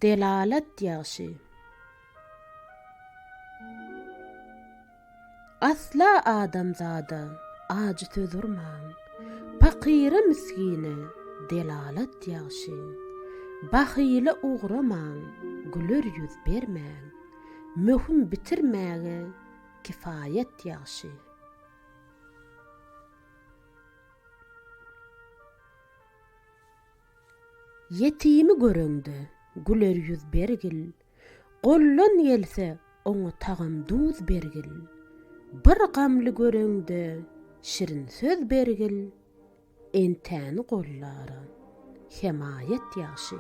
delalet ýaşy. Asla adamzada acı tözürmäň, pakyra miskine delalet ýaşy. Bahyly ugramaň, güler yüz bermäň, möhüm bitirmäge kifayet ýaşy. Yetimi görüňde güler yüz bergil, gollun gelse oňa tagam duz bergil. Bir gamly görüňde şirin söz bergil, entäni gollara hemayet ýaşy.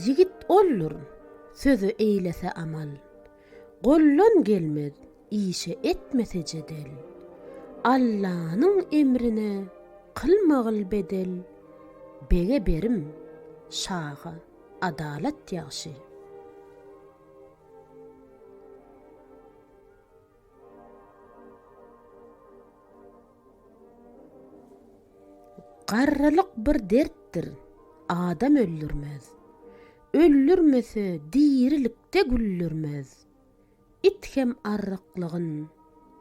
Yigit ollur, sözü eýlese amal. Gollun gelmez, işe etmese jedel. Allah'nyň emrine kılmagıl bedel. Bege berim, şaha adalet ýaşy. Garralyk bir derttir, adam öldürmez. Öldürmese dirilikde güllürmez. İt hem arraklygyn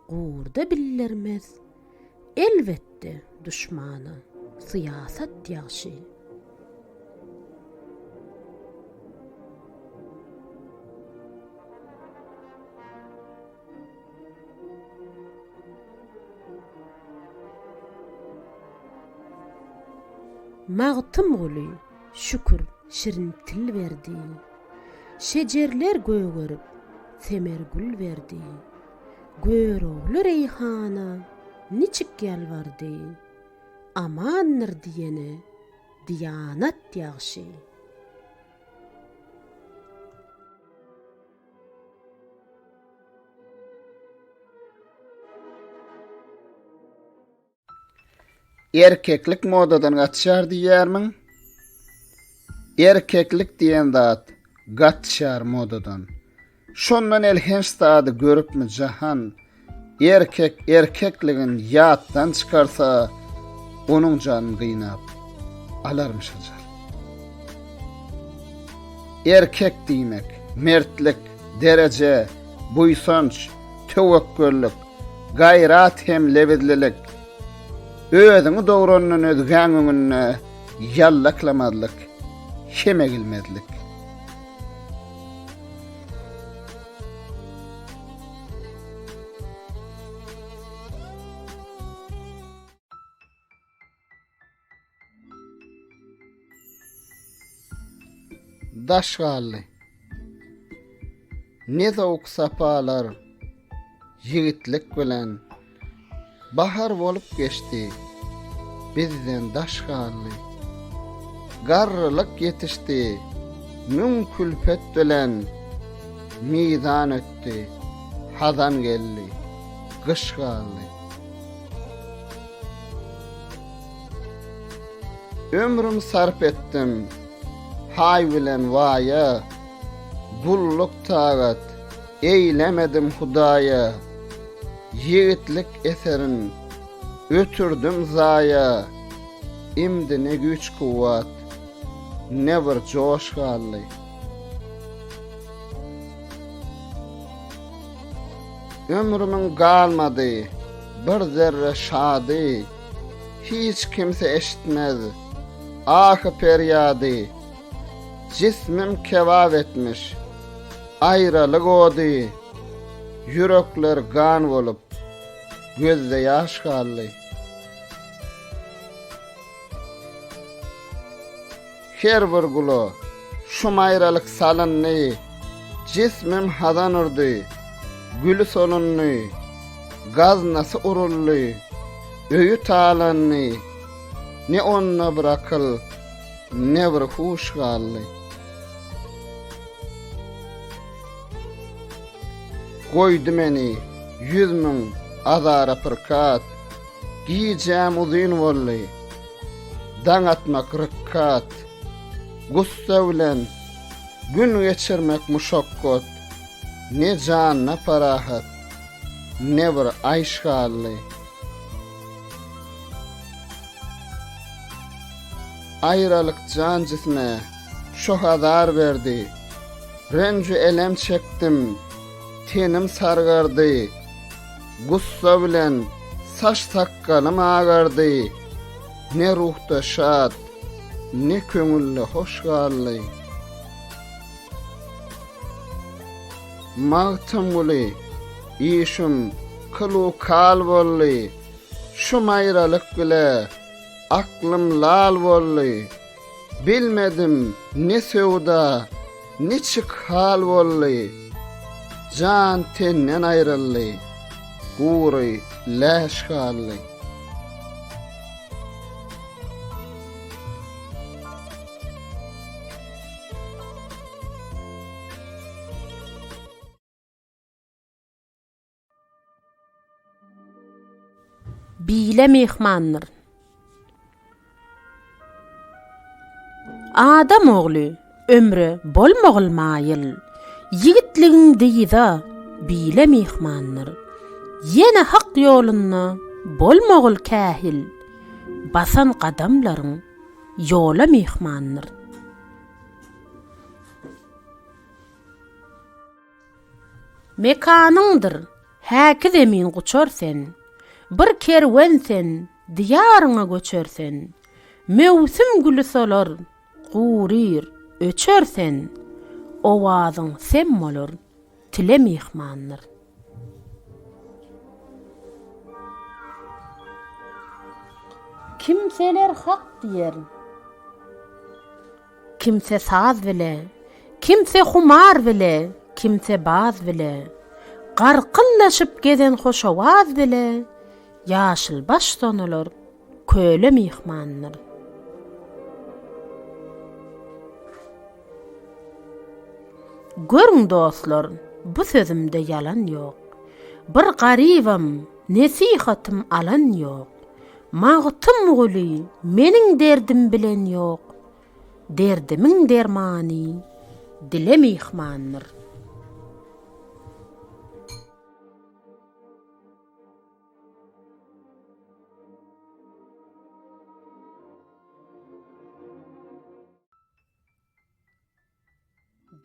gurda billermez. Elbette düşmany siyasat ýaşy. Magtym guly, şükür şirin til verdi. Şecerler göğürüp, semer gül verdi. Göğröğlü reyhana, niçik yalvardı. Amandır diyene, diyanat ýaşy. Erkeklik modadan gaçşar diýärmiň? Erkeklik diýen zat gaçşar modadan. Şondan elhenç zady görüpmi jahan, erkekligin ýatdan çykarsa, onuň janyny gynap alarmy şajar. Erkek diýmek, mertlik, derece, buýsanç, tewekküllik, gaýrat hem lebedlilik, özüňi dogranyndan özgäňiňne ýallaklamadlyk, şemegilmezlik. Daşgaly ne zowk sapalar yigitlik bilen bahar bolup geçti bizden daşgaly. Garrylyk yetişdi mün külfet bilen mizan ötdi hazan geldi gışgaly. Ömrüm sarp etdim hay bilen waya, gulluk tagat eylemedim Hudaya. Yigitlik eserin ötürdüm zaya, imdi ne güç kuvvat, ne bir joş gally. Ömrümün galmady bir zerre şady, hiç kimse eşitmez ahı peryady. Cismim kebab etmiş, aýralyk ody, yürekler gan bolup, gözde yaş gally. Her bir gulo, şum aýralyk salynny, cismim hadan urdy, gülü solunny, gaznasy urully, öýü talanny, ne onna bir akyl, ne bir huş gally. Goýdy meni 100 000 azara pırkat, giyeceğim uzun bolly, dan atmak rıkkat, gussa bilen gün geçirmek muşakkot, ne can ne parahat, ne bir aýşgally. Aýralyk jan jisme şo hazar berdi. Renju elem çekdim, tenim sargardy. Gussa bilen saç sakkalym agardy. Ne ruhda şad, ne köňülli hoşgally. Magtym guly, işim kılu kal bolly. Şu aýralyk bile aklym lal bolly. Bilmedim ne sewda, ne çık hal bolly. Jan tenden aýryldy. Gury läşgally. Bile mehmanlar. Adam ogly ömrü bolmagylmaýyl. Yigitligiň diýda bile mehmanlar. Yene hak ýoluna bolmagyl kähil. Basan gadamlaryň ýola mehmanlar. Mekanyňdyr, häki zemin guçarsen. Bir kerwensen, diýaryňa göçersen, mewsim gülü solar, gurir, öçersen, owazyň sem bolar, tile mehmanlar. Kimseler hak diýer, kimse saz bile, kimse humar bile, kimse baz bile, garqyllaşyp gezen hoşawaz bile, ýaşyl baş sonalar, köle mehmanlar. Görüň dostlar, bu sözümde yalan ýok. Bir garibam, nesihatym alan ýok. Magtym guly, meniň derdim bilen ýok. Derdimiň dermany, dile mehmanlar.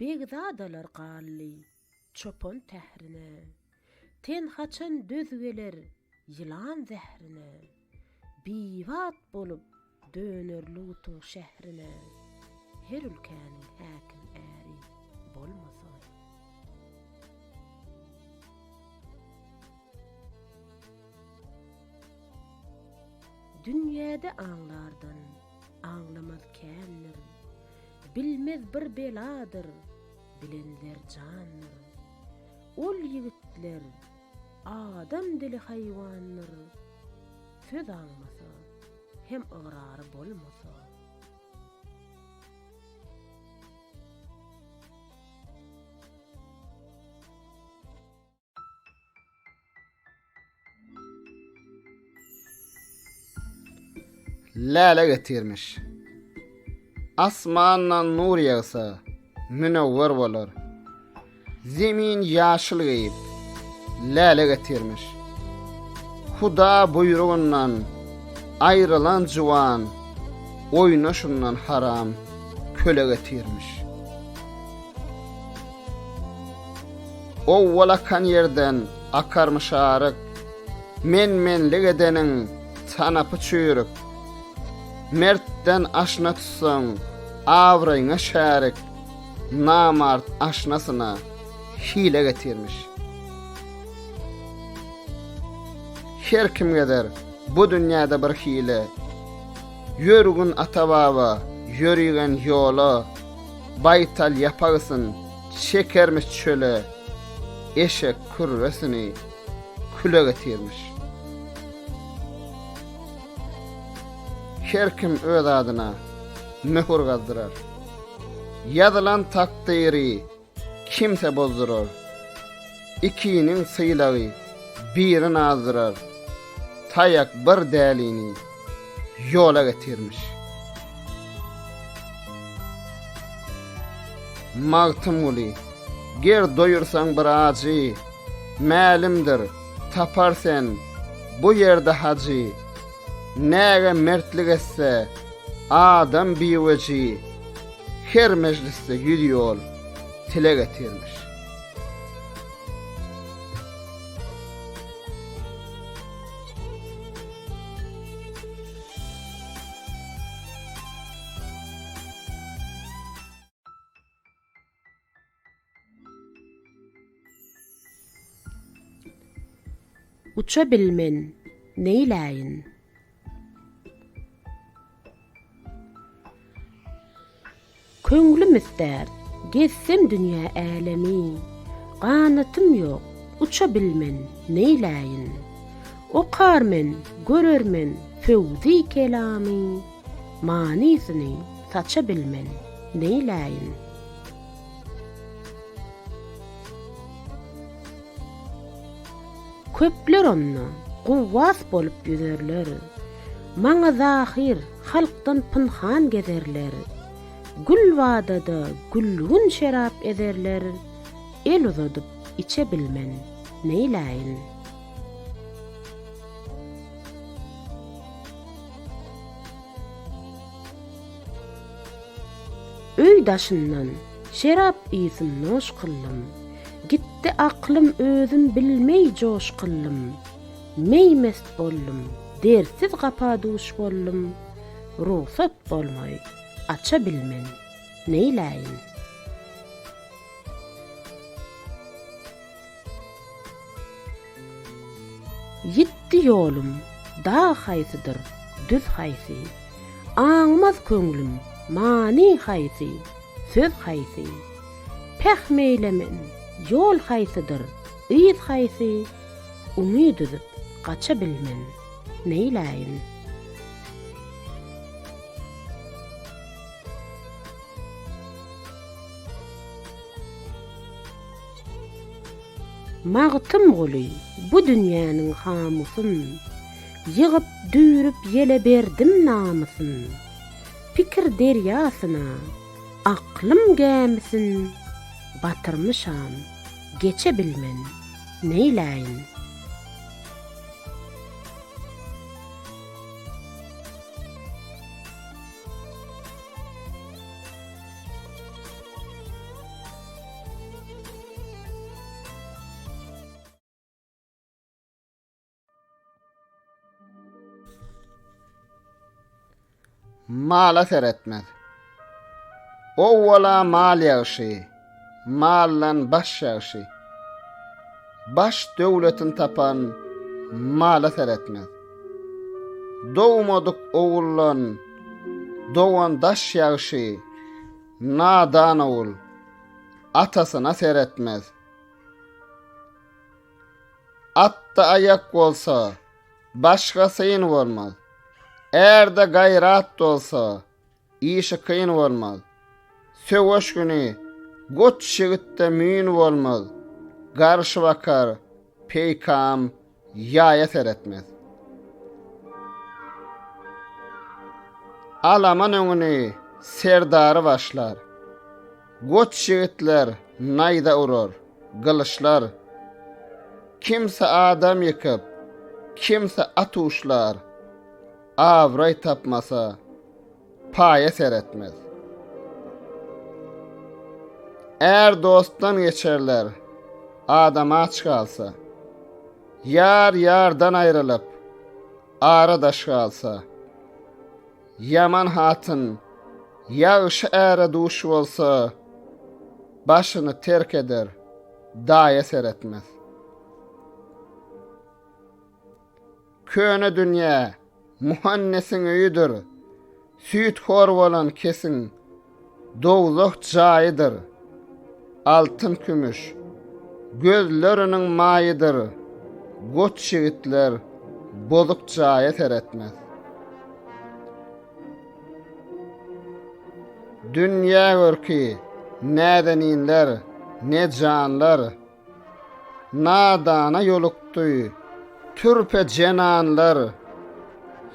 Begzadalar gally, çopon tährine. Ten haçan döz geler, yılan zehrine. Bivat bolup döner Lutun şehrine. Her ülkenin häkim äri bolmasa. Dünyada anlardan anlamaz känler. Bilmez bir beladır, bilenler canlar. Ol yigitler, adam dili hayvanlar. Söz almasa, hem ıgrarı bolmasa. Läle getirmiş. Asmandan nur yağsa, münevver bolar. Zemin yaşıl geyip, läle getirmiş. Huda buyruğundan ayrılan juwan, oynaşundan haram köle getirmiş. O walakan yerden akarmış arık, menlik edenin tanapı çüyrük. Mertden aşna tutsan, avraýyňa şärik, namart aşnasyna hile getirmiş. Her kim geder bu dünýäde bir hile, yörgün atababa, yörigen ýola, baytal ýapagsyn, çekermiş çöle, eşek kurresini küle getirmiş. Her kim öz adyna möhür gazdyrar. Yazylan takdyry kimse bozdurar. İkiniň sylagy birini azdırar. Tayak bir dälini ýola getirmiş. Magtym uly, ger doýursaň bir ajy, mälimdir, tapar sen bu yerde hacı. Näge mertlik etse adam biweci. Her mecliste yürüyor, tile getirmiş. Uça bilmen, neyläyin? Köňlüm ister, gezsem dünýä älemi. Ganatym ýok, uça bilmen, neyläyin? Okarmen, görermen, fewzi kelamy. Manisyny saça bilmen, neyläyin? Köpler ony guwwas bolup ýüzerler. Maňa zahir halkdan pynhan gezerler. Gül vadada gülgün şerap ederler. El uzadyp içe bilmen, neyläyin? Öý daşyndan şerap iýsin noş kıllym. Gitti aklım özüm bilmey joş kıllım. Meýmest boldum, dersiz gapaduş boldum. Ruhsat bolmay, aça bilmen, neyläyin? Yitti ýolum, dağ haýsydyr, düz haýsy. Aňmaz köňlüm, mani haýsy, söz haýsy. Peh meýlemen, yol haýsydyr, ýyz haýsy. Umyd edip gaça bilmen, neyläyin? Magtym goly bu dünýäniň hamusyn, ýygyp düýrüp ýele berdim namysyn. Pikir derýasyna aklym gämisin, batyrmyşam, geçe bilmen, neyläyin? Mala seretmez. Owwala mal ýaşy, mallan baş ýaşy. Baş döwletin tapan mala seretmez. Dowmadyk owullan, dowan daş ýaşy, nadan owul, atasyna seretmez. Atda ayak bolsa, başga syň bolmaz. Erde gayrat olsa, işi kıyın olmaz. Söwüş güni, goç şigitde müýün olmaz. Garşı bakar, peýkam, ýaýa seretmez. Alaman öňüni, serdary başlar. Goç şigitler, naýda urur, gylyçlar. Kimse adam ýykyp, kimse at uşlar. Avray tapmasa, paýa seretmez. Eğer dostdan geçerler, adam aç kalsa, yar yardan ayrılıp, aradaş kalsa, yaman hatın, yağışı ere duş olsa, başını terk eder, daýa seretmez. Köne dünya, muhannesin öýüdür, süýt hor bolan kesin, dowluk jaýydyr. Altın kümüş, gözlerinin maýydyr, goç şigitler, bozuk jaýa seretmez. Dünya görki, nädeninler, ne canlar, nadana yolukdy, türpe cenanlar,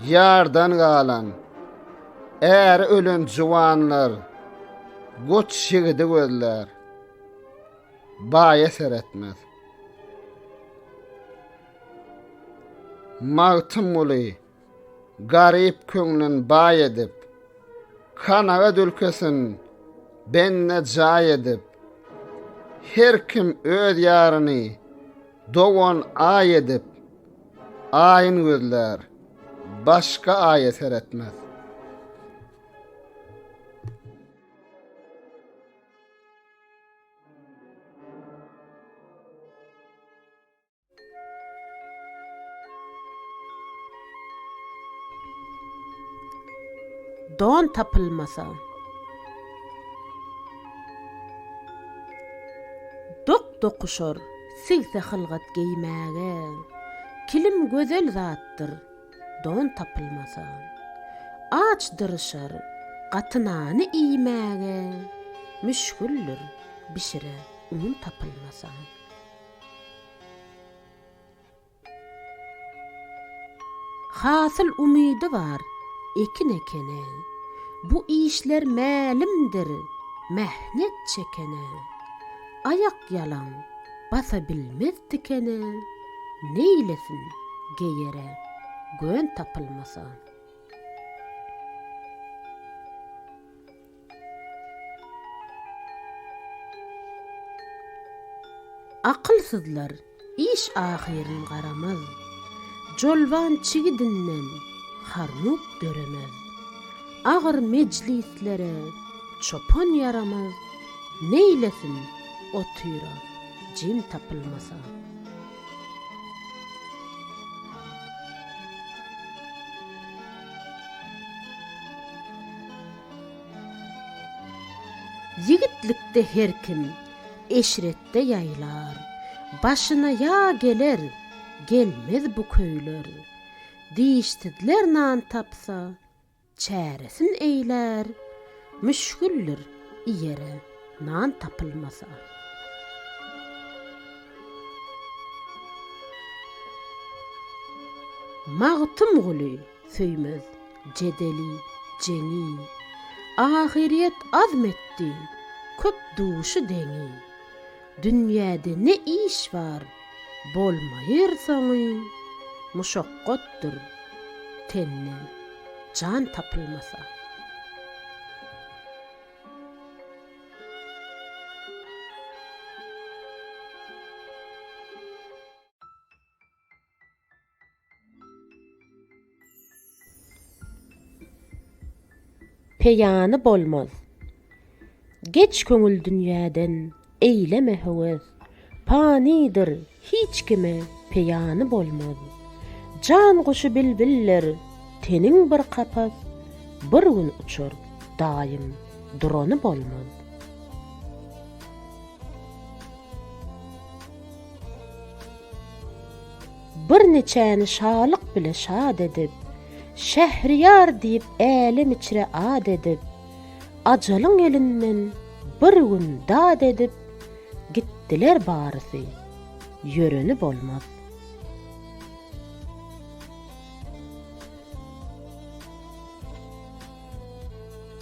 yardan galan, ölen juwanlar, goç şigidi gözler, baýa seretmez. magtym uly, garyp köňlün bay edip, kanaga dülkesin benne jay edip, her kim öz ýaryny dogan ay edip, aýyn gözler başga aýa seretmez. Don tapılmasa. Dok dokuşor, silse hılgat giymäge. Kilim gözel zatdır, don tapılmasa. Ağaç dırışar, gatynany iýmäge. Müşgüldür, bişire, un tapılmasa. Hasıl umydy var, ekin ekene. Bu işler mälimdir, mehnet çekene. Ayak yalan, basa bilmez dikene. Neylesin geyere, gön tapılmasa. Akılsızlar, iş ahirin garamaz. Jolvan çigidinden harnup döremez. Ağır meclislere çopan yaramaz. Neylesin o tüyra cim tapılmasa. Yigitlikde her kim eşrette yaylar. Başına ya geler, gelmez bu köyler. Diýişdiler nan tapsa, çäresin eýler. Müşgüldür iyere nan tapılmasa. Magtym guly söýmez, jedeli, jeňi. Ahiriyet azmetdi, köp duşy deňi. Dünýäde ne iş var, bolmaýar soňy. Muşakkatdyr, tenne can tapılmasa. Peýany bolmaz. Geç köňül dünýäden eýleme höwes. Panidir, hiç kime peýany bolmaz. Can guşy bilbiller, tenin bir kapas. Bir gün uçur, daýym durany bolmaz. Bir neçäni şalyk bile şad edip, Şehriyar diýip älim içre ad edip, ajalyň elinden bir gün dad edip, gitdiler barysy, ýöreni bolmaz.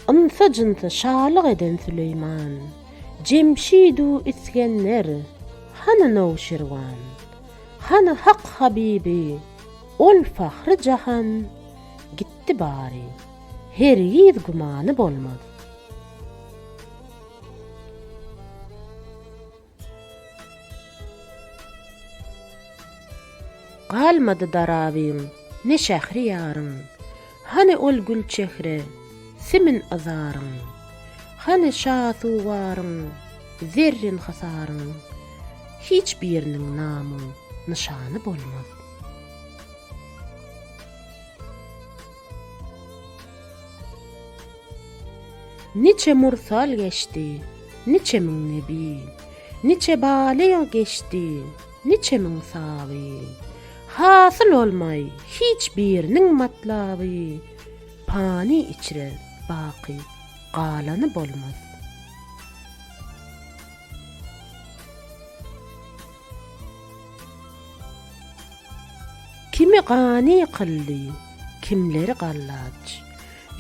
Ynsa jynsa şalyk eden Süleyman, Cemşidu isgenler, hany Nowşirwan, hany Hak Habibi, ol fahry jahan, gitti bari, hergiz gumany bolmaz. Galmady darabyň, ne şähriyarym, hany ol gül çehre, simin azaryň, hany şasuwaryň, zerrin hasaryň, hiç biriniň namy, nişany bolmaz. Niçe mursal geçti, niçe min nebi, niçe bale geçti, niçe min savi. Hasıl olmay hiç birinin matlabi, pani içre baki galanı bolmaz. Kimi gani qılli, kimleri gallaç,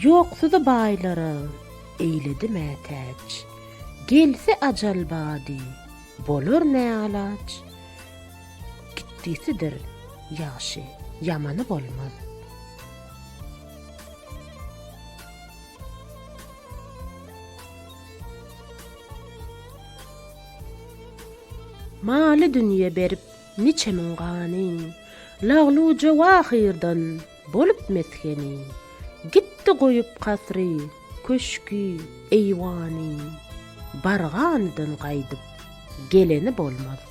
yoksuda baylara, eýledi mätäç. Gelse ajal badi, bolur ne alaç. Gittisidir ýaşy ýamany bolmaz. Maly dünýe berip niçe min ganyň, lagluja wahyrdan bolup meskeni, gitti goýup kasry, köşkü, eýwany, barganydan gaýdyp geleni bolmaz.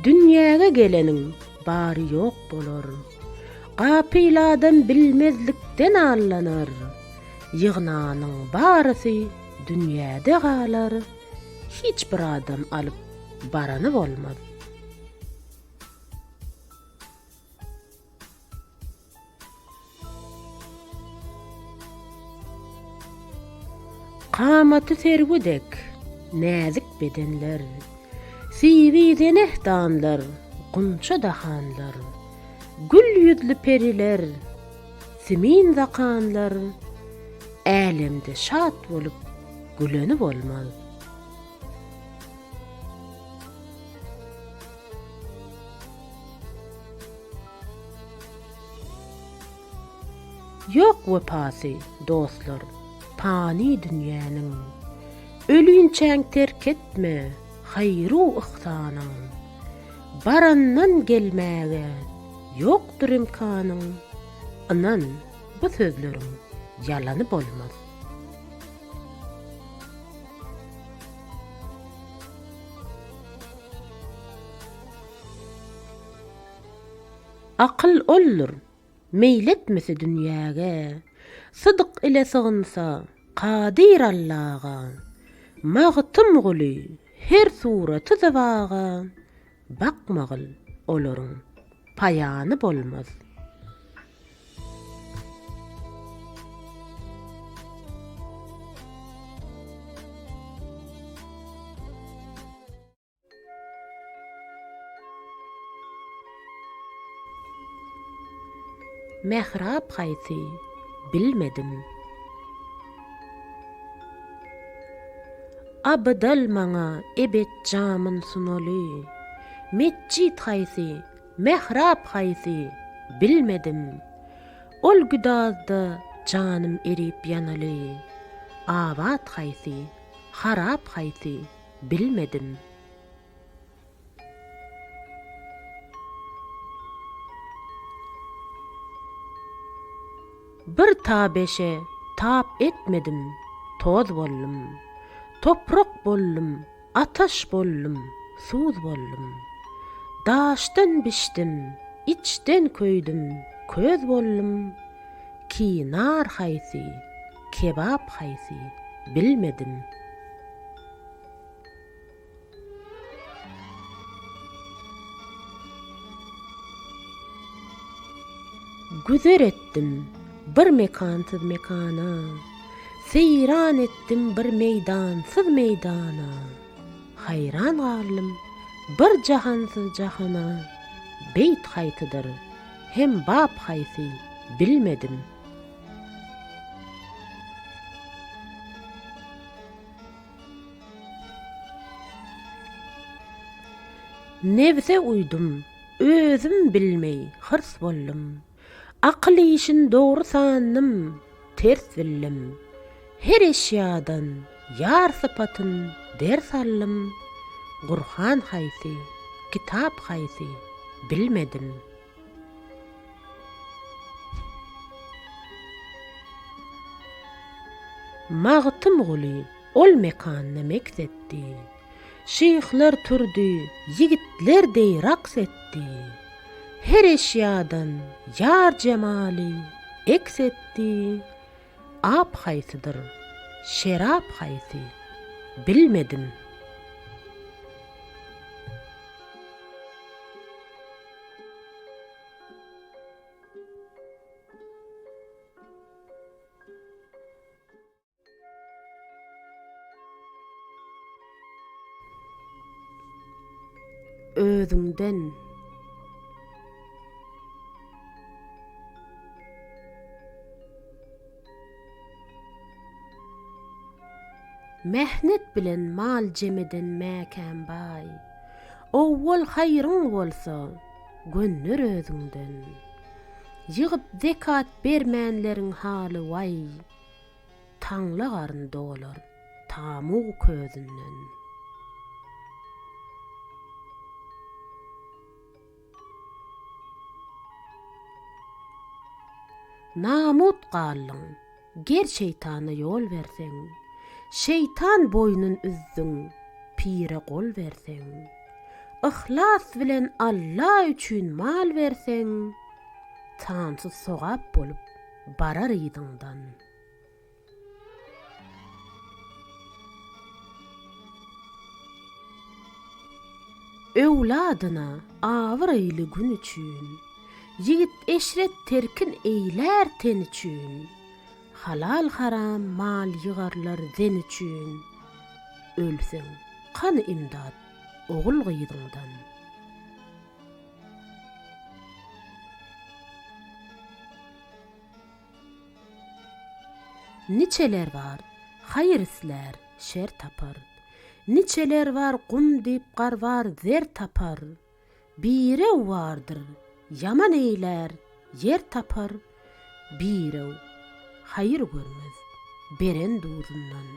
Dünýäge geleniň bary ýok bolar. Gapyladan bilmezlikden allanar. Ýygnanyň barysy dünýäde galar. Hiç bir adam alyp barany bolmaz. Kamaty sergüdek, näzik bedenler, siwi denehdanlar, gunça dahanlar, gül yüzlü periler, simin zakanlar, älemde şat bolup güleni bolmaz. Yok wepasy dostlar, pani dünýäniň, ölünçäň terk etme, hayru ihsanyň, barandan gelmäge ýokdur imkanyň, anan bu sözleriň ýalany bolmaz. Akıl olur, meyletmesi dünýäge, sıdyk ile sığınsa, Qadir Allah'a, magtym guly, her suraty zawaga, bakmagyl olaryň payany bolmaz. Mehrap haýsy bilmedim. Abdal maňa ebet jamyn sunaly. Mescid haýsy, mehrap haýsy bilmedim. Ol güdazda janym erip yanaly. Awat haýsy, harap haýsy bilmedim. Bir tabeşe tap etmedim, toz bollum. Toprak bollum, ataş bollum, suz bollum. Daşdan biçdim, içden köydüm, köz bollum. Kinar haýsy, kebap haýsy bilmedim. Güzer etdim bir mekansız mekana, seyran etdim bir meydansız meydana. Hayran garlym bir jahansız jahana, beyt haýtydyr, hem bap haýsy bilmedim. Nevze uydum, özüm bilmey hırs bollum. Akıl işin doğru sandım, ters bildim. Her eşyadan yar sıfatın ders aldım. Kur'an haýsy, kitap haýsy bilmedim. Magtym guly ol mekanyna meksetdi. Şeyhler turdy, yigitler dey raks etdi. Her eşyadan yar cemali eksetti. Ap haýsydyr, şerap haýsy bilmedim. Özüňden mehnet bilen mal jemeden mäken bay. Owwal haýryň bolsa, gönner özüňden. Ýygyp zekat bermänleriň haly vay. Taňla garynda bolar, tamuq közünden. Namut gallyň, ger şeytana yol berseň, şeytan boynun üzdüň, pire gol berseň, ihlas bilen Allah üçin mal berseň, tansız sogap bolup barar ýydyňdan. Ewladyna awır eýli gün üçin, yigit eşret terkin eýler ten üçin, halal haram mal ýygarlar den üçin, ölseň kany imdad ogul gyýdyňdan. Niçeler var, hayır isler, şer tapar. Niçeler var, gum deyip gar var, zer tapar. Birew vardır, yaman eyler, yer tapar. Birew, hayır görmez, beren duzundan.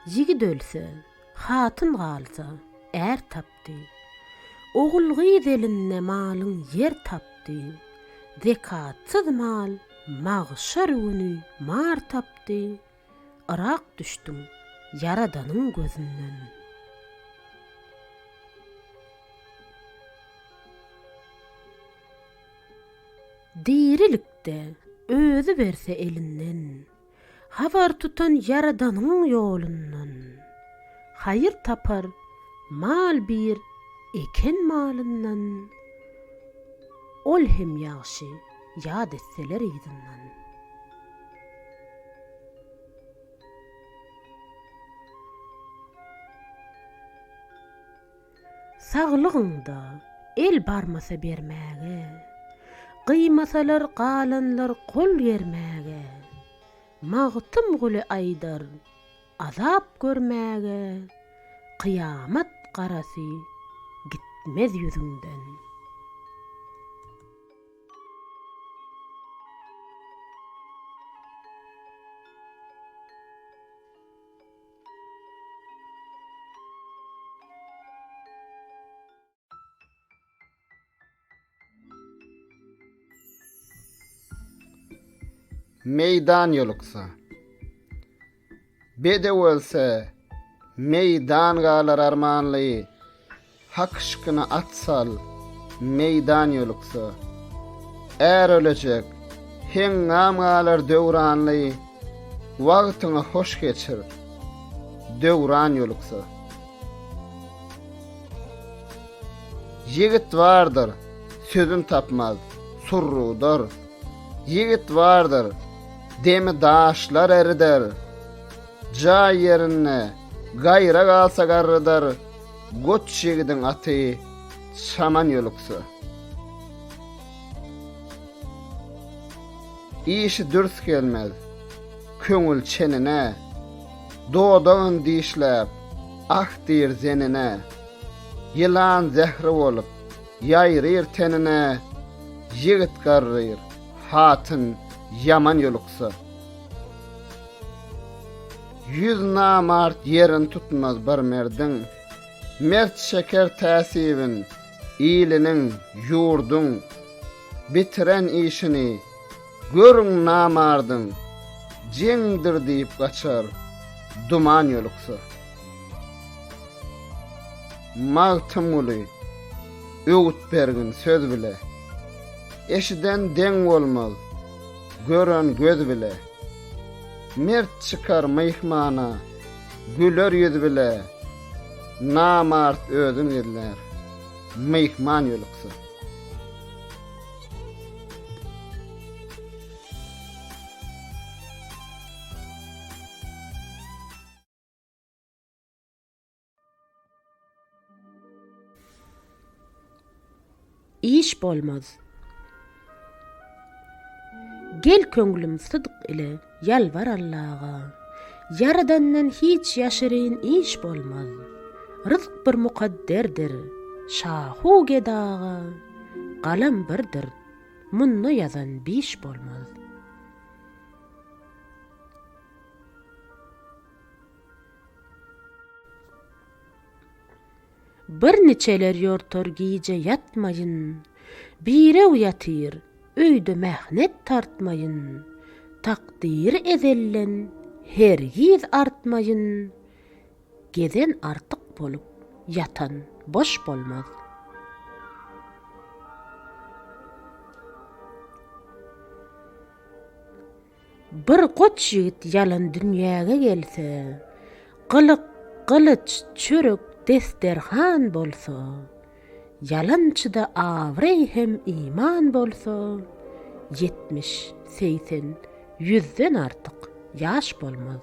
Yigit ölse, hatın galsa, er tapdy. Ogul elinne malyň yer tapdy. Zekatsız mal, magşar günü mar tapdy. Irak düşdüm, Yaradanyň gözünden. Dirilikde özü berse elinden, havar tutan Yaradanyň ýolundan. Hayır tapar, mal bir, eken malından. Ol hem ýaşy, ýad etseler ýydyňdan. Saglygyňda el barmasa bermäge, gıymasalar galanlar kol germäge, magtym guly aýdar, azap görmäge, kıyamat garasy gitmez yüzünden. Meydan ýoluksa. Bede bolsa meydan galar armanly, hakşkyna atsal meydan ýoluksa. Är ölecek hengam galar döwranly, wagtyňy hoş geçir döwran ýoluksa. Yigit vardır, sözün tapmaz, surrudur. Yigit vardır, demi daşlar erider. Ja yerine gayra galsa garrıdar, goç yigidin aty şaman ýoluksa. İşi dürs gelmez, köňül çenine, dodan dişläp, ah dir zenine, yılan zehri bolup, ýaýryr tenine, yigit garryr, hatın yaman ýoluksa. Yüz namart yerin tutmaz bir merdin, mert şeker täsibin, iyilinin, yurdun, bitiren işini, görün namardın, jengdir deyip kaçar, duman ýoluksa. Magtym uly, öwüt bergin söz bile, eşiden den bolmaz, gören göz bile. Mert çıkar meyhmana, güler yüz bile. Namart özün edler, meyhman ýoluksa. iş bolmaz. Gel köňlüm sıdyk ile ýalvar Allaha. Yaradandan hiç ýaşyryn iş bolmaz. Rızk bir mukadderdir. Şahu gedaga. Galam birdir. Munnu yazan biş bolmaz. Bir neçeler ýortar giýje ýatmaýyn. Bire uyatyr, öýde mähnet tartmaýyn. Takdir ezellen hergiz artmaýyn. Gezen artyk bolup, ýatan boş bolmaz. Bir goç ýigit ýalan dünýäge gelse, gylyk, gylyç, çörek, desterhan bolsa, yalançyda awrey hem iman bolsa, 70, 80, 100den artyk ýaş bolmaz.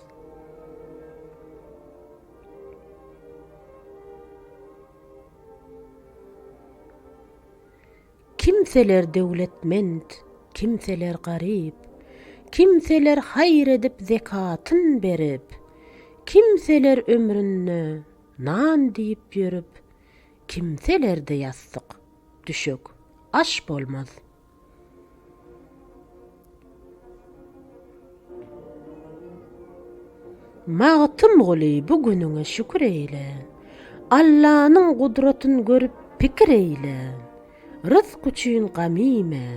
Kimseler döwletmend, kimseler garyp, kimseler hayır edip zekatyn berip, kimseler ömrünü nan diýip ýörüp, kimselerde ýassyk, düşük, aş bolmaz. Magtym goly bu günüňe şükür eyle. Allah'nyň gudratyn görüp pikir eyle. Rızk üçin gamime,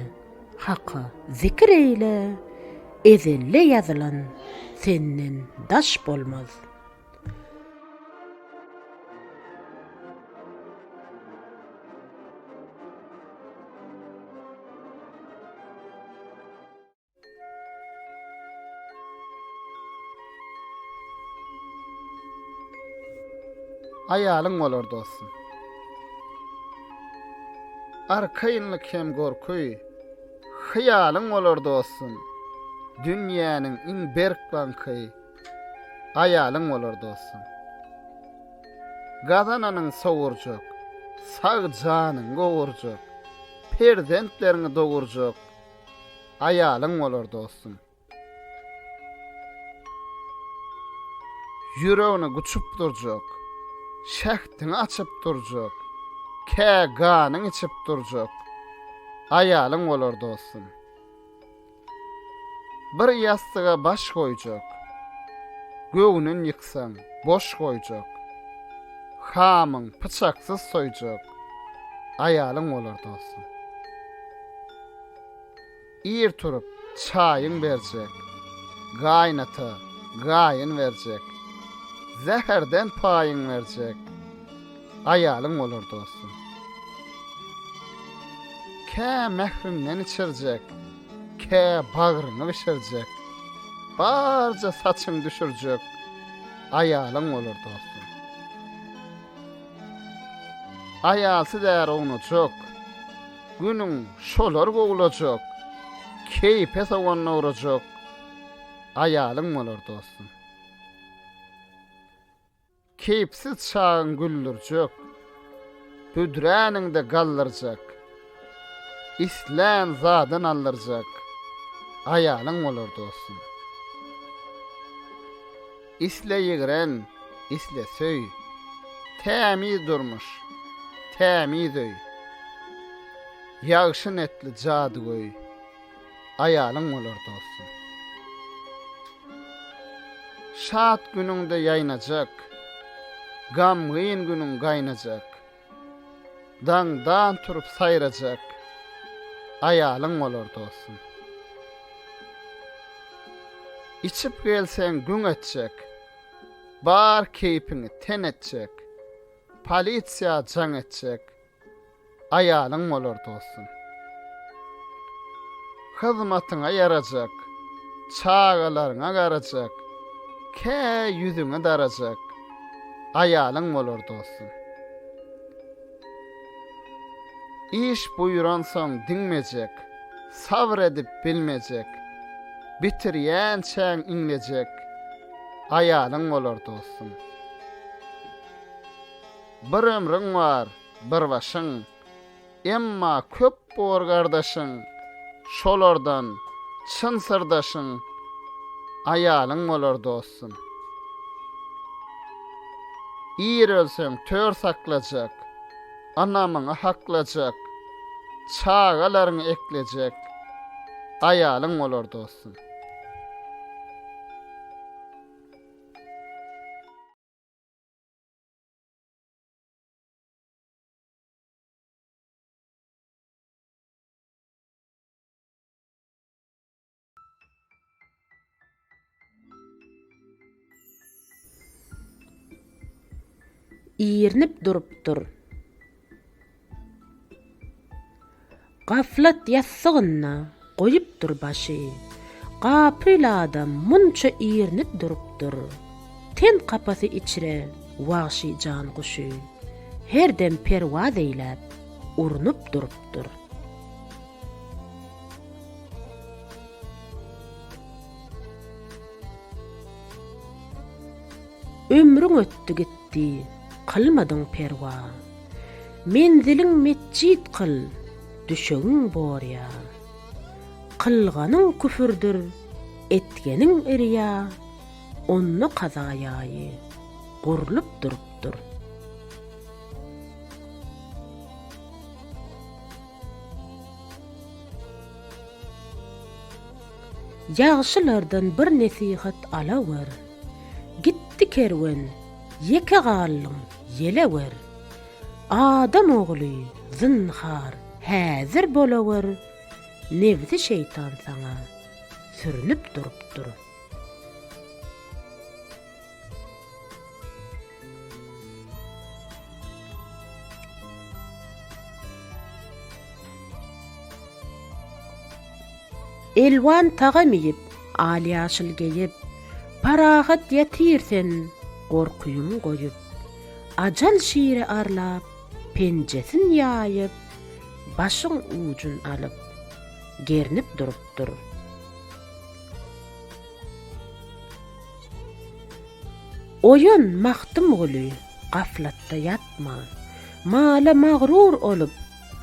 haqa zikir eyle. Ezelle yazılan senden daş bolmaz. Aýalyň bolar dostum. Arkaýynlyk hem gorkuy, hyýalyň bolar dostum. Dünýäniň iň berk banky, aýalyň bolar dostum. Gazananyň sowurjak, sag janyň gowurjak, perzentlerini dogurjak, aýalyň bolar dostum. Yüreğini guçup durjak, şähtini açyp durjak, käganyň içip durjak, aýalyň bolar dostum. Bir ýastyga baş goýjak, göwnün ýyksaň boş goýjak, hamyň pyçaksyz soýjak, aýalyň bolar dostum. Ir turup çaýyň berjek, gaýnata, gaýyn berjek, zäherden paýyň berjek, aýalyň bolar dostum. Kä mährümden içirjek, kä bagryny bişirjek, barja saçyň düşürjek, aýalyň bolar dostum. Aýalsy där oňujak, günüň şolar gowulajak, keýpe sowanyna urajak, aýalyň bolar dostum. Keýpsiz çağın güldürjek, büdräniňde gallyrjak, islän zadan allyrjak, aýalyň bolar dostum. Isleýiren, islesöy, tämiz durmuş, tämiz öý. Ýagşyn etli jadygoý, aýalyň bolar dostum. Şat günüňde ýaýnajak, gamgyn günüň gaýnajak, dangdan turup saýrajak, aýalyň bolar dostum. İçip gelsen gün etjek, bar keypini ten etjek, polisiýa jaň etjek, aýalyň bolar dostum. Hyzmatyňa ýarajak, çağalaryňa garajak, kä ýüzüňe darajak, aýalyň bolar dostum. İş buyuran soň dinmejek, sabr edip bilmejek, bitirýän çäň inlejek, aýalyň bolar dostum. Bir ömrüň bar, bir başyň, Emma köp bor gardaşyň şolardan çyn sırdaşyň aýalyň bolar dostum. İýer ölseň tör saklajak, anamyňy haklajak, çağalaryňy eklejek aýalyň bolar dostum. İýernip durupdyr. Gaflat ýassygyna goýupdyr başy. Gapyla adam munça iýernip durupdyr. Ten kapasy içire wagşy jan guşy. Herdem perwaz eýläp urunup durupdyr. Ömrüň ötdi gitdi, kılmadyň perwa. Menziliň metjid kıl, düşegiň borya. Kılganyň küfürdir, etgeniň eriya. Onny kazaýaýy, gurulup durupdyr. Ýagşylardan bir nesihat alawer. Gitti kerwen, yeke gallyň yelewer. Adam ogly zynhar häzir bolawer. Nevzi şeytan sana sürünüp durupdyr. Elwan tagam ýyp, alýaşyl geyip, parahat ýatirsen, gorkuýuň goýup, ajal şiiri arlap, penjesin ýaýyp, başyň ucun alyp, gernip durupdyr. Oýun mahdym goly, gaflatda ýatma, mala magrur olup,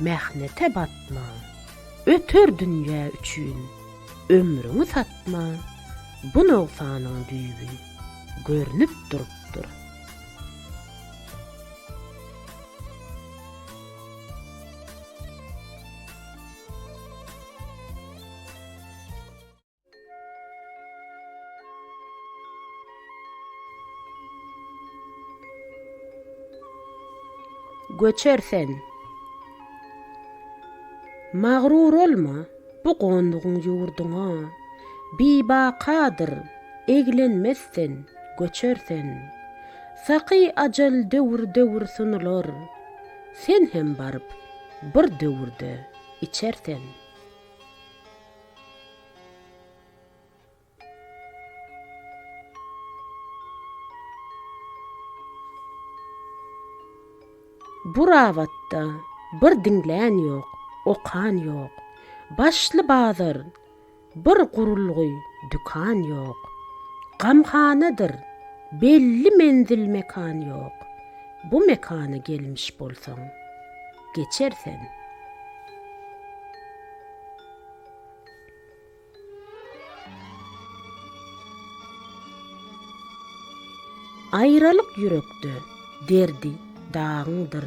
mähnete batma. Ötör dünýä üçin ömrüňi satma. Bu nowsanyň düýbi görnüp durupdyr. Göçersen magrur olma, bu gondugyň ýurduňa. Bibaqadyr, eglenmezsen, göçersen. Saky ajal döwür sunular. Sen hem baryp bir döwürde içersen. Bu rawatda bir dinlän ýok, okan ýok. Başly bazar, bir gurulgy dükan ýok. Gamhanadyr, belli menzil mekan ýok. Bu mekana gelmiş bolsaň, geçersen. Aýralyk ýürekde derdi dağıňdyr.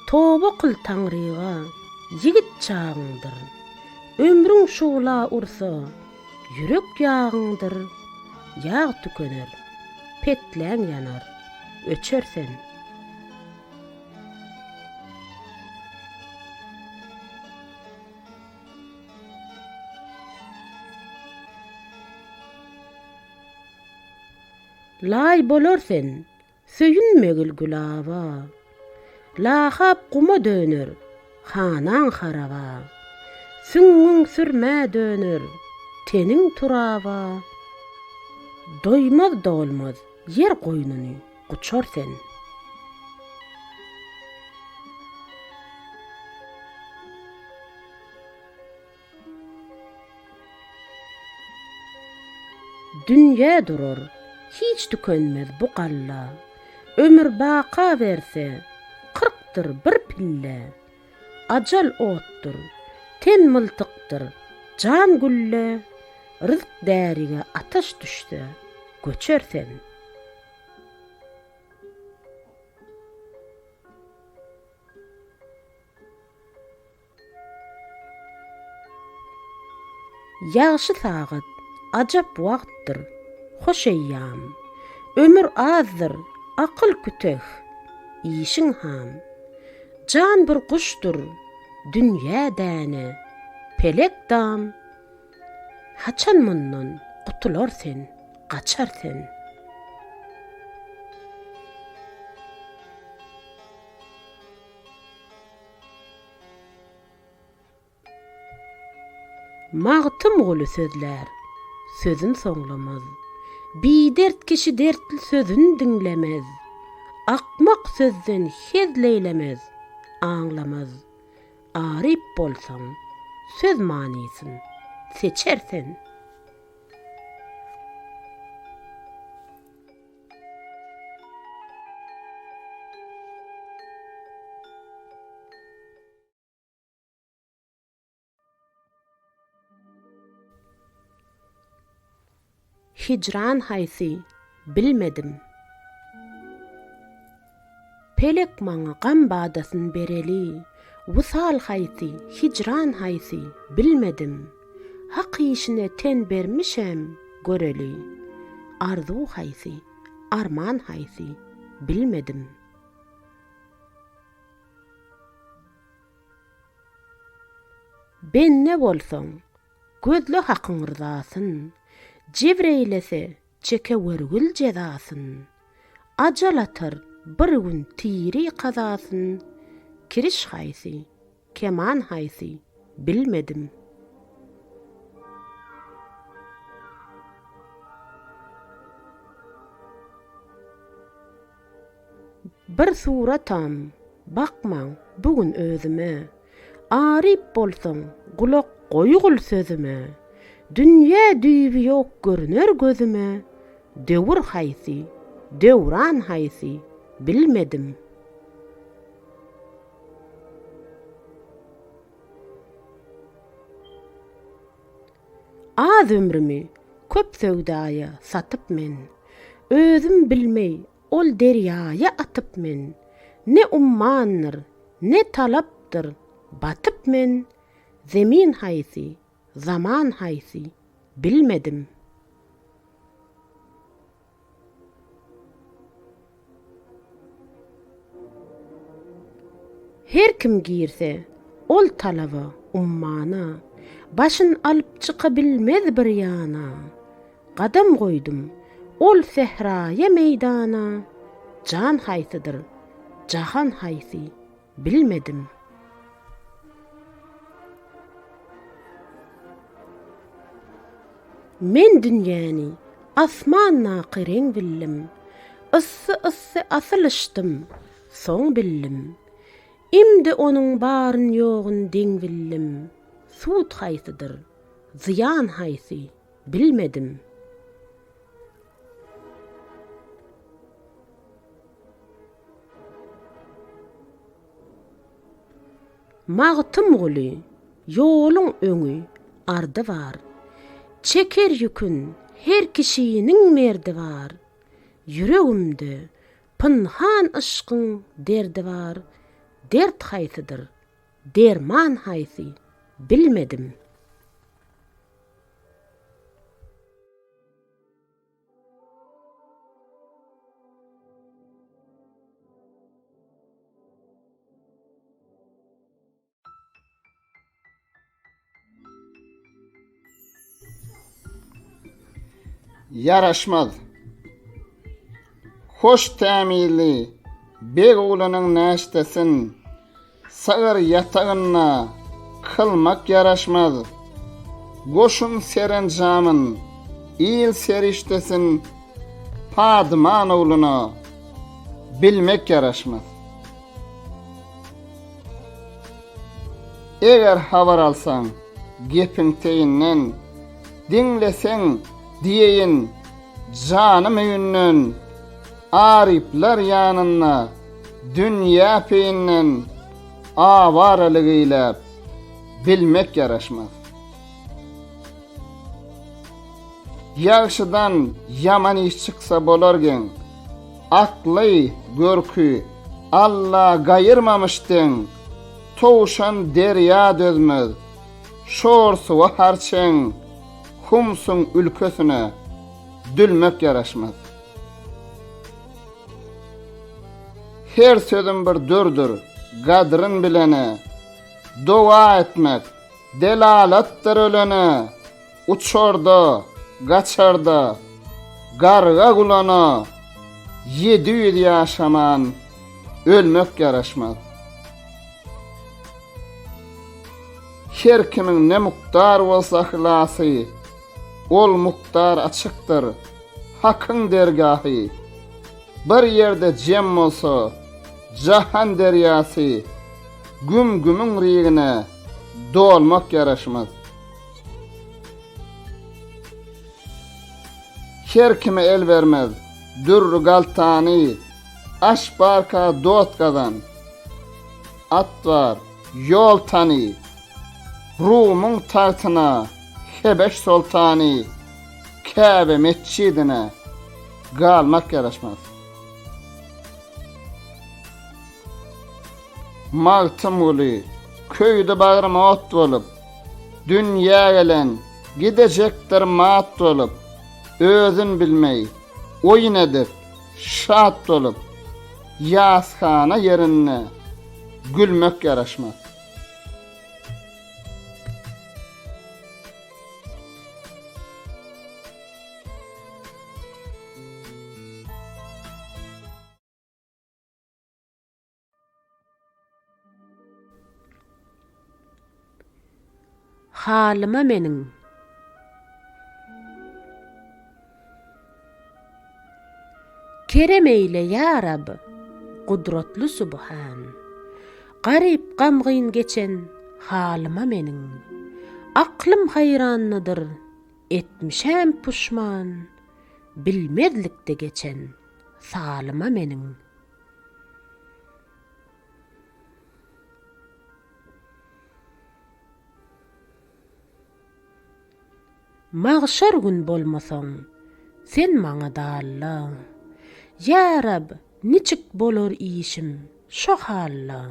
Toba kıl Taňryga, yigit çağıňdyr. Ömrüň şuwla ursa, yürek ýağıňdyr. Ýag tükener, petläň ýanar, öçersen. Lay bolarsen, söyünmegil gülaba. Lahap kuma döner, hanan haraba. Süňüň sürmä döner, teniň turaba. Doymaz da olmaz, yer goýnuny guçarsen. Dünýä durar, hiç tükenmez bu galla. Ömür baqa verse, 40'dır bir pille. ajal otdur, ten mıltıktır, can gülle, rızk därige ataş düşse, göçersen. Ýagşy sagat, ajap wagtdyr, hoş eýýam. Ömür azdyr, akyl küteh, işiň ham. Can bir kuşdur, dünýä däne, pelek dam. Haçan mundan gutularsen, gaçarsen. Mağtym goly sözler, sözün soňlamaz. Bidert kişi dertli sözün dinlemez. Akmak sözden hezleylemez, anlamaz. Arif bolsaň, söz manisin, seçersen. Hicran haýsy, bilmedim. Pelek maňa gam badasyn bereli, wysal haýsy, hicran haýsy, bilmedim. Hak işine ten bermişem, göreli. Arzu haýsy, arman haýsy, bilmedim. Ben ne bolsaň, gözle hakyň rzasyn, Cebreylese çeke wörgül jezasyn. Ajal atar bir gün tiri kazasyn. Kiriş haýsy, keman haýsy, bilmedim. Bir suratam, bakmaň bugün özüme. Arif bolsaň, gulak goýgul sözüme. Dünýä düýbi ýok görüner gözüme. Döwür haýsy, döwran haýsy, bilmedim. Az ömrümi köp söwdaýa satyp men. Özüm bilmey ol derýaýa atyp men. Ne ummandyr, ne talapdyr, batyp men. Zemin haýsy, zaman haýsy, bilmedim. Her kim girse, ol talaba, ummana, başyn alyp çykabilmez bir ýana. Gadam goýdum, ol sehraya meýdana, can haýsydyr, jahan haýsy, bilmedim. Men dünýäni asman nakyreň bildim. Issy asylışdym, soň bildim. Imdi onuň baryn ýogyn deň bildim. Sud haýsydyr, ziyan haýsy, bilmedim. Mağtym goly, ýoluň öňü, ardy bar. Çeker ýükün her kişiniň merdi bar. Yüregimde pynhan ışkyň derdi bar. Dert haýsydyr, derman haýsy, bilmedim. Yaraşmaz. Hoş tämili, beg oğlanyň näşdesin, sagar ýatagyna kılmak yaraşmaz. Goşun serenjamyn, il serişdesin, padman oğluna bilmek yaraşmaz. Eger habar alsaň, gepiň teýinden, dinleseň, diýeýin, janym öýünden, arifler ýanyna, dünýä peýinden, awarlygyla bilmek yaraşmaz. Ýagşydan ýaman iş çyksa bolargen, akly, görkü Allah gaýyrmamışdyň. Toğuşan derya dözmez, şorsu ve harçen, humsun ülkösüne dülmek yaraşmaz. Her sözüm bir dürdür, gadrın bilene, dua etmek, delalattır ölene, uçorda, gaçarda, garga gulana, 700 yaşaman, ölmek yaraşmaz. Her kimin ne muktar bolsa ahlasy, ol muktar açıktır, hakkın dergahı. Bir yerde cem bolsa, jahan deryasy, güm-gümün rigine dolmak yaraşmaz. Her kime el vermez, dürrü galtany, aş barka dot kazan. At var, yol tany, Rumun tahtına, Hebeş sultani, Kabe mescidine galmak yaraşmaz. Maltım uli, köyde bağrıma ot bolup, dünya gelen, gidecektir mat olup, özün bilmey, oyun edip, şat olup, yaskhana yerine gülmek yaraşmaz. Halyma meniň. Kerem eyle ya Rab, kudretli Subhan. Garip gamgyn geçen halyma meniň. Aklym haýranlydyr, etmişem puşman. Bilmezlikde geçen salyma meniň. Magşar gün bolmasaň, sen maňa dalla. Ya Rab, niçik bolar işim şo halla.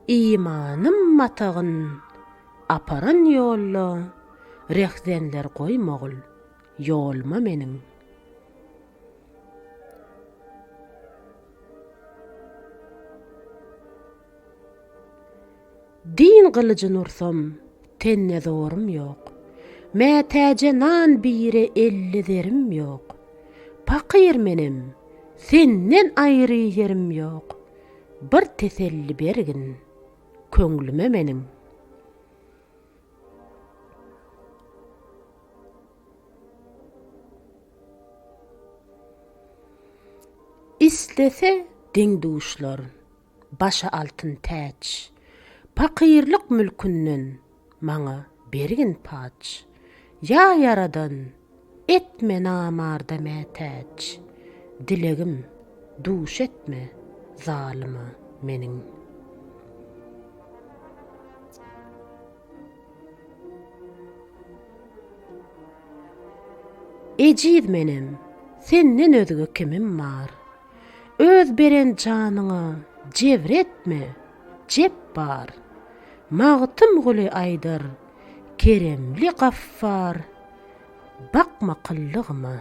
İmanım matagyn, aparan ýolla, rehzenler goýmagul, ýolma meniň. Din kılıcın ursam, tenne zorum yok. Mätäje nan bire 50 derim yok. Pakir menim, senden aýry yerim yok. Bir teselli bergin, köňlüme menim. İstese deňduşlar, başa altın täç. Pakirlik mülkünden maňa bergin paç. Ya yaradan, etme namarda mätäç. Dilegim, duş etme zalyma meniň. Ejid menim, senden özge kimim bar? Öz beren janyňa jebretme, jep bar. Magtym guly aýdyr, keremli gaffar. Bakma qyllygyma,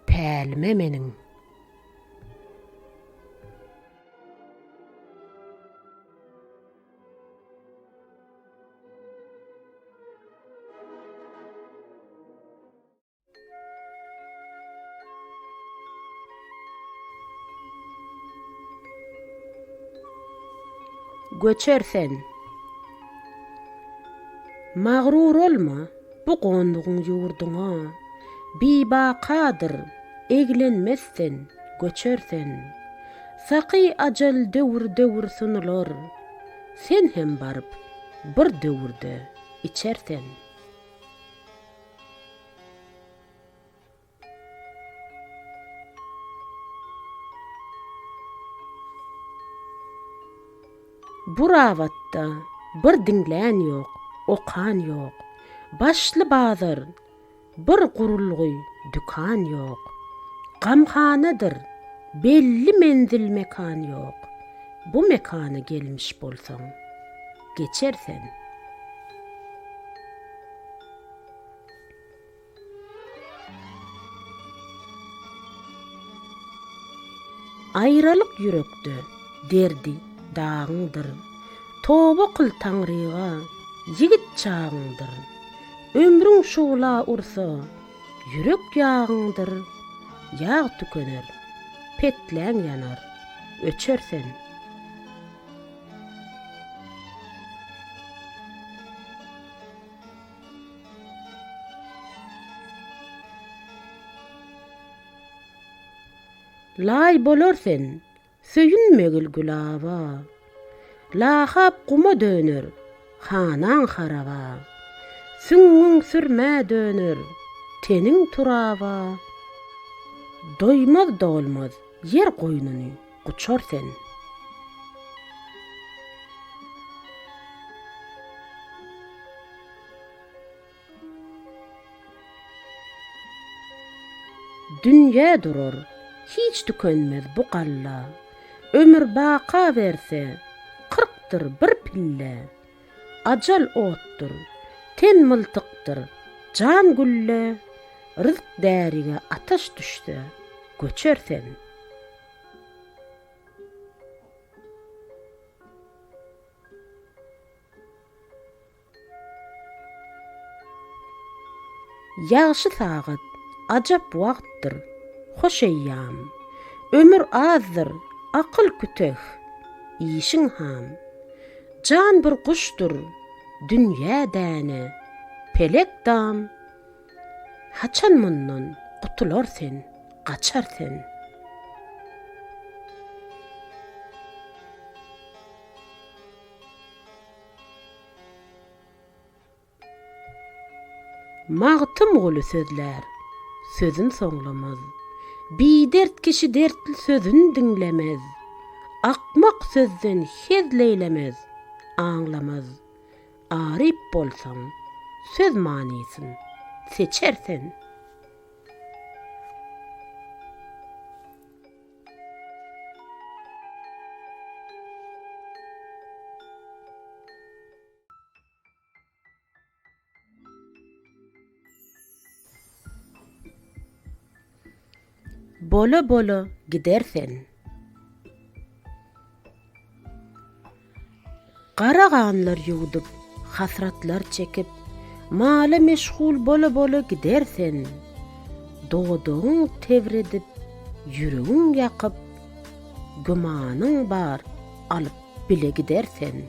pälime meniň. Göçersen. Magrur olma bu gondugyň ýurduňa. Bibaqadyr, eglenmezsen, göçersen. Saqy ajal döwür sunular. Sen hem baryp bir döwürde içersen. Bu ravatda bir dinlän ýok, okan ýok. Başly bazar, bir gurulgy dükan ýok. Gamhanadyr, belli menzil mekan ýok. Bu mekana gelmiş bolsaň, geçersen. Aýralyk yürekde derdi dağındır. Toba kıl Taňryga, yigit çağındır. Ömrüň şuwla ursa, yürek ýağındır. Yağ tükener, petläň yanar, öçersen. Lay bolarsen, söyünmegil gülaba. Lahap kuma döner, hanan haraba. Süňüň sürmä döner, teniň turaba. Doymaz da olmaz, yer goýnuny guçarsen. Dünýä durar, hiç tükenmez bu galla. Ömür baqa verse, 40'dır bir pille. Ajal otdur, ten mıltıqdır, can gülle. Rızk därige ataş düşse, göçersen. Ýagşy sagat, ajap wagtdyr, hoş eýýam. Ömür azdyr, akyl kütek, işiň ham. Can bir kuşdur, dünýä däne, pelek dam. Haçan mundan gutularsen, gaçarsen. Mağtym goly sözler, sözün soňlamaz. Bidert kişi dertli sözün dinlemez. Akmak sözden hezleylemez, anlamaz. Arif bolsaň, söz manisin seçersen. Bola bola gidersen. Garaganlar ýuwdup, hasratlar çekip, mala meşgul bola bola gidersen. Doğduğun tevredip, yüreğin yakıp, gümanın bar alıp bile gidersen.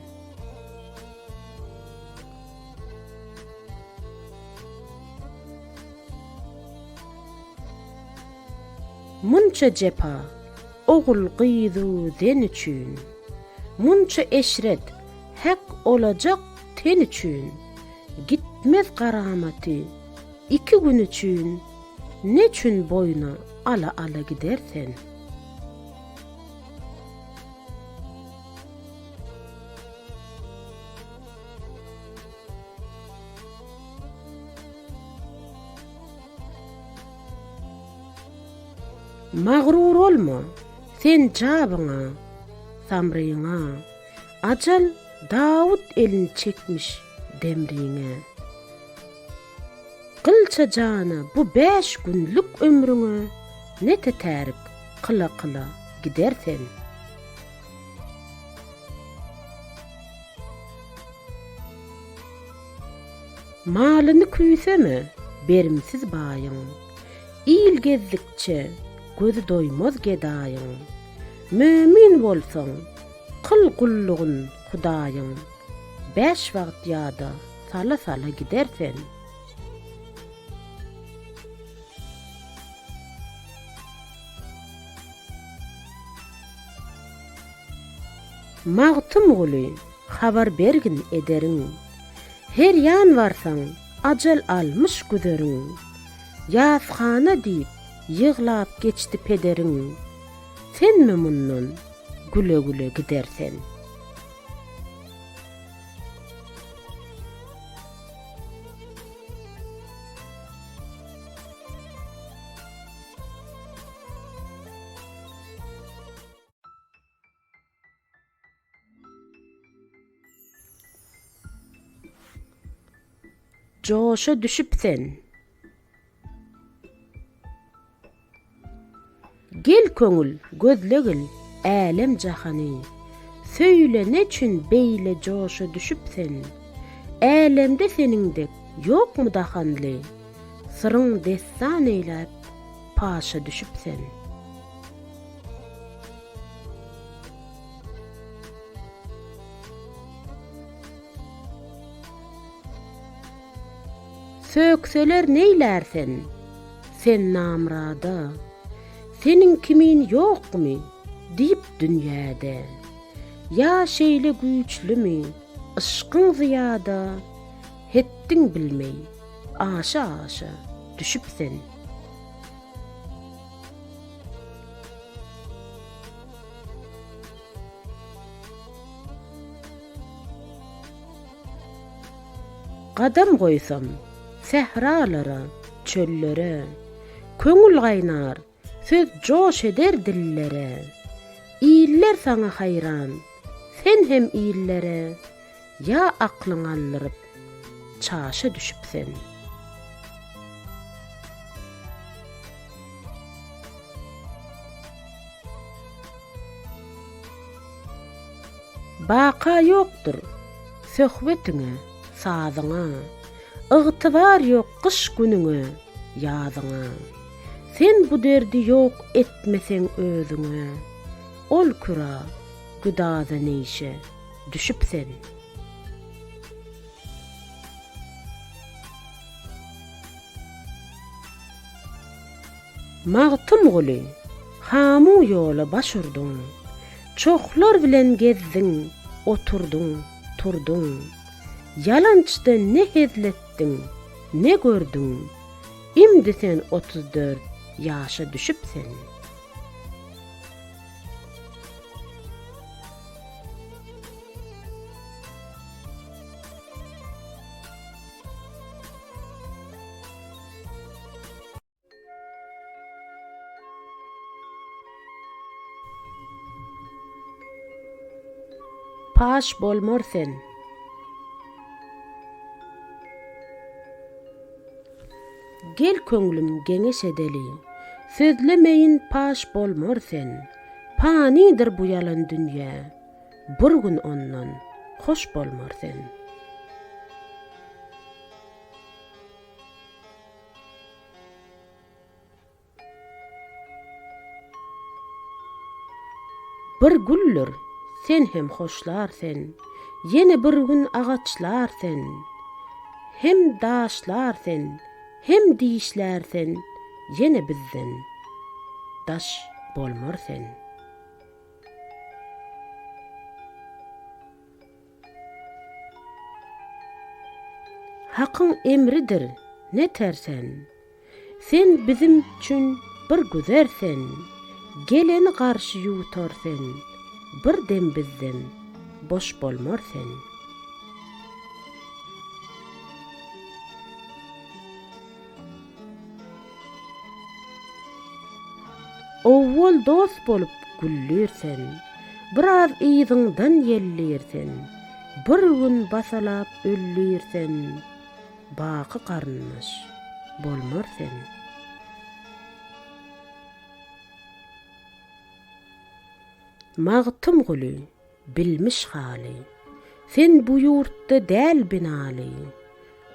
Munça cepa, oğul gıydu den üçün. Munça eşret, hak olacak ten üçün. Gitmez karamati, 2 gün üçün. Neçün boyuna ala ala gidersen. Mağrur olma, sen çabyňa, samryňa. Ajal Davut elini çekmiş demriňe. Kılça jana bu 5 günlük ömrüňe, ne tetärik kıla kıla gidersen. Malyny küýseme, berimsiz baýyň. İl gezdikçe, gözü doymaz gedaýyň. Mümin bolsaň, kıl gullugyň Hudaýyň. 5 wagt ýada sala sala gidersen. Mağtym goly, habar bergin ederiň. Her ýan barsaň, ajal almış güzeriň. Ýazxana diýip, ýyglap geçdi pederiň. Sen mi mundan güle güle gidersen. joşa düşüpsen. Gel köngül, gözlegil, älem jahany. Söyle neçün beýle joşa düşüpsen. Älemde seningdek ýokmu dahanly? Syryň dessan eýläp paşa düşüpsen. Sökseler neýlersen, sen namrada, senin kimin ýokmy diýip dünýäde. Ya şeýle güýçlümi, ışkyň ziyada, hetdiň bilmey, aşa-aşa düşüpsen. Qadam goýsam, sehralara, çöllere, köngül gaynar, söz joş eder dillere. İýiller saňa hayran, sen hem iýillere, ya aklyň allyryp, çaşa düşüpsen. Baqa ýokdur söhbetiňe, sazyňa, ygtybar ýok kış günüňe, ýazyňa. Sen bu derdi ýok etmeseň özüňe, ol küra güdaza neýşe düşüpsen. Magtym guly, hamu ýola başurdyň. Çoklar bilen gezdiň, oturdyň, turdyň. Yalançda ne hezletdiň, ne gördüň. Imdi sen 34 ýaşa düşüpsen. Paş bolmorsen. Gel könglim geňeş edeli, sözlemeyin paş bolmorsen. Panidir bu yalan dünýä, bir gün ondan hoş bolmorsen. Bir güllür, sen hem hoşlarsen, yine bir gün ağaçlarsen, hem daşlarsen, hem diýişlersen, yine bizden daş bolmorsen. Hakyň emridir, ne tersen, sen bizim üçin bir güzersen, geleni garşy ýutarsen, bir dem bizden boş bolmorsen. Owwal dost bolup güllürsen, biraz iýiňden yellirsen, bir gün basalap öllürsen, baky garynmaş bolmorsen. Magtym guly, bilmiş hali, sen bu ýurtda däl binaly,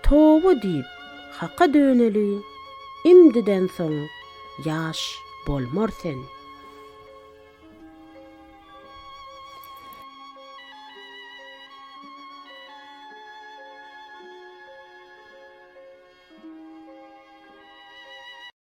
toba diýip haka döneli, imdiden soň ýaş bolmorsen.